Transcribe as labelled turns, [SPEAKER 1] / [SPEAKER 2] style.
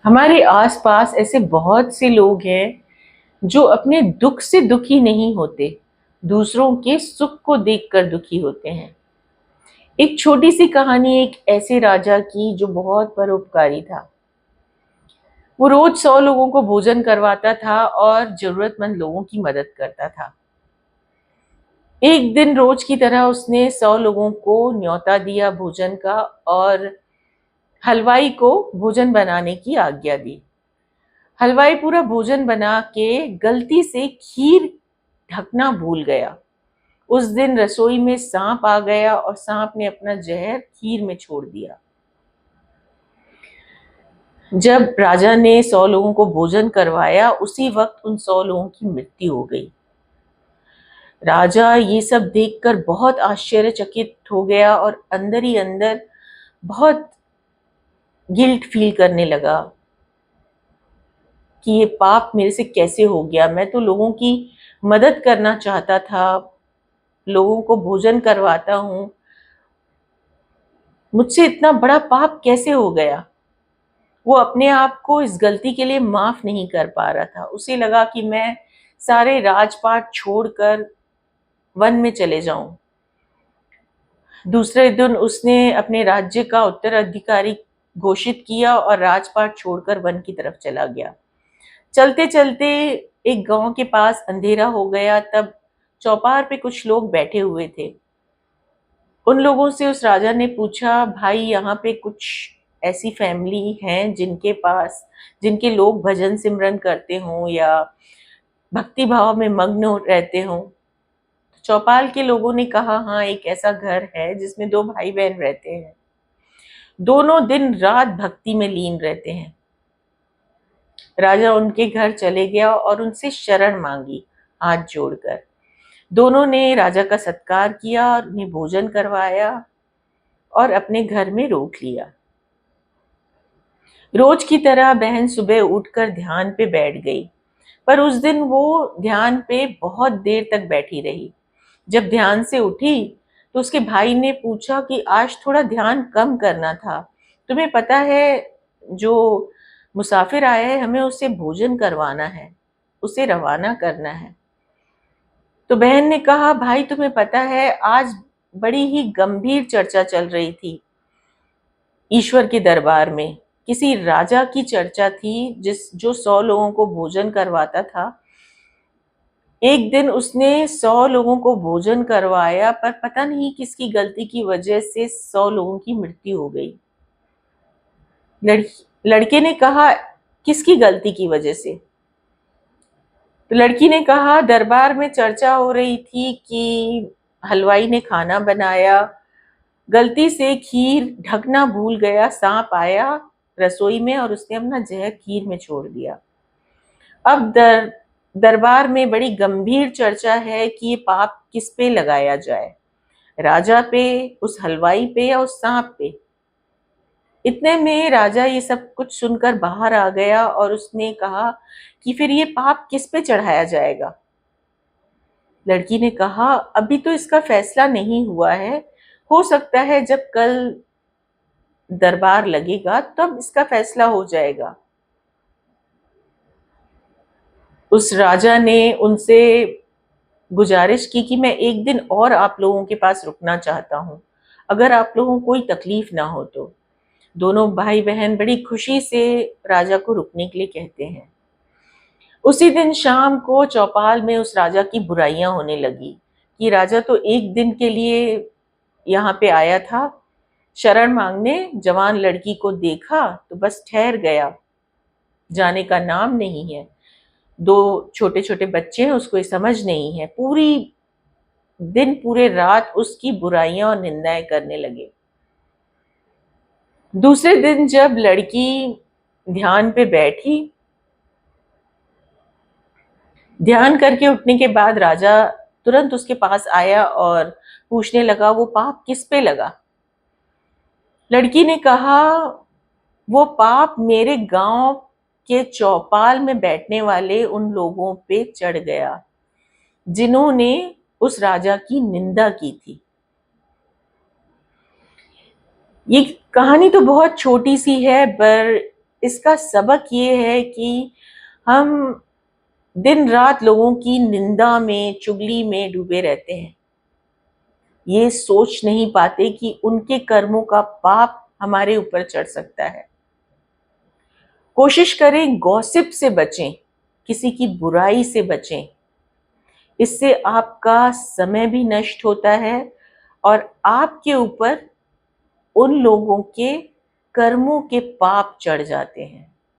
[SPEAKER 1] हमारे आसपास ऐसे बहुत से लोग हैं जो अपने दुख से दुखी नहीं होते, दूसरों के सुख को देखकर दुखी होते हैं। एक छोटी सी कहानी एक ऐसे राजा की जो बहुत परोपकारी था। वो रोज 100 लोगों को भोजन करवाता था और जरूरतमंद लोगों की मदद करता था। एक दिन रोज की तरह उसने 100 लोगों को न्योता दिया भोजन का और हलवाई को भोजन बनाने की आज्ञा दी। हलवाई पूरा भोजन बना के गलती से खीर ढकना भूल गया। उस दिन रसोई में सांप आ गया और सांप ने अपना जहर खीर में छोड़ दिया। जब राजा ने 100 लोगों को भोजन करवाया, उसी वक्त उन 100 लोगों की मृत्यु हो गई। राजा ये सब देखकर बहुत आश्चर्यचकित हो गया और अंदर ही अंदर बहुत गिल्ट फील करने लगा कि ये पाप मेरे से कैसे हो गया। मैं तो लोगों की मदद करना चाहता था, लोगों को भोजन करवाता हूँ, मुझसे इतना बड़ा पाप कैसे हो गया। वो अपने आप को इस गलती के लिए माफ नहीं कर पा रहा था। उसे लगा कि मैं सारे राजपाट छोड़कर वन में चले जाऊं। दूसरे दिन उसने अपने राज्य का उत्तराधिकारी घोषित किया और राजपाट छोड़कर वन की तरफ चला गया। चलते चलते एक गांव के पास अंधेरा हो गया। तब चौपार पे कुछ लोग बैठे हुए थे। उन लोगों से उस राजा ने पूछा, भाई यहाँ पे कुछ ऐसी फैमिली हैं जिनके लोग भजन सिमरन करते हों या भक्ति भाव में मग्न रहते हों। चौपाल के लोगों ने कहा, हाँ, एक ऐसा घर है जिसमें 2 भाई बहन रहते हैं। दोनों दिन रात भक्ति में लीन रहते हैं। राजा उनके घर चले गया और उनसे शरण मांगी हाथ जोड़कर। दोनों ने राजा का सत्कार किया और उन्हें भोजन करवाया और अपने घर में रोक लिया। रोज की तरह बहन सुबह उठकर ध्यान पे बैठ गई, पर उस दिन वो ध्यान पे बहुत देर तक बैठी रही। जब ध्यान से उठी तो उसके भाई ने पूछा कि आज थोड़ा ध्यान कम करना था। तुम्हें पता है, जो मुसाफिर आया है हमें उससे भोजन करवाना है, उसे रवाना करना है। तो बहन ने कहा, भाई तुम्हें पता है आज बड़ी ही गंभीर चर्चा चल रही थी ईश्वर के दरबार में। किसी राजा की चर्चा थी जो 100 लोगों को भोजन करवाता था। एक दिन उसने 100 लोगों को भोजन करवाया, पर पता नहीं किसकी गलती की वजह से 100 लोगों की मृत्यु हो गई। लड़के ने कहा, किसकी गलती की वजह से? तो लड़की ने कहा, दरबार में चर्चा हो रही थी कि हलवाई ने खाना बनाया, गलती से खीर ढकना भूल गया, सांप आया रसोई में और उसने अपना जहर खीर में छोड़ दिया। अब दरबार में बड़ी गंभीर चर्चा है कि ये पाप किस पे लगाया जाए, राजा पे, उस हलवाई पे या उस सांप पे। इतने में राजा ये सब कुछ सुनकर बाहर आ गया और उसने कहा कि फिर ये पाप किस पे चढ़ाया जाएगा। लड़की ने कहा, अभी तो इसका फैसला नहीं हुआ है, हो सकता है जब कल दरबार लगेगा तब इसका फैसला हो जाएगा। उस राजा ने उनसे गुजारिश की कि मैं एक दिन और आप लोगों के पास रुकना चाहता हूँ, अगर आप लोगों को कोई तकलीफ ना हो तो। दोनों भाई बहन बड़ी खुशी से राजा को रुकने के लिए कहते हैं। उसी दिन शाम को चौपाल में उस राजा की बुराइयां होने लगी कि राजा तो एक दिन के लिए यहाँ पे आया था शरण मांगने, जवान लड़की को देखा तो बस ठहर गया, जाने का नाम नहीं है। 2 छोटे छोटे बच्चे हैं, उसको ये समझ नहीं है। पूरी दिन पूरे रात उसकी बुराइयां और निंदाएं करने लगे। दूसरे दिन जब लड़की ध्यान पे बैठी, ध्यान करके उठने के बाद राजा तुरंत उसके पास आया और पूछने लगा, वो पाप किस पे लगा? लड़की ने कहा, वो पाप मेरे गांव के चौपाल में बैठने वाले उन लोगों पे चढ़ गया जिन्होंने उस राजा की निंदा की थी। ये कहानी तो बहुत छोटी सी है, पर इसका सबक ये है कि हम दिन रात लोगों की निंदा में, चुगली में डूबे रहते हैं। ये सोच नहीं पाते कि उनके कर्मों का पाप हमारे ऊपर चढ़ सकता है। कोशिश करें गॉसिप से बचें, किसी की बुराई से बचें। इससे आपका समय भी नष्ट होता है और आपके ऊपर उन लोगों के कर्मों के पाप चढ़ जाते हैं।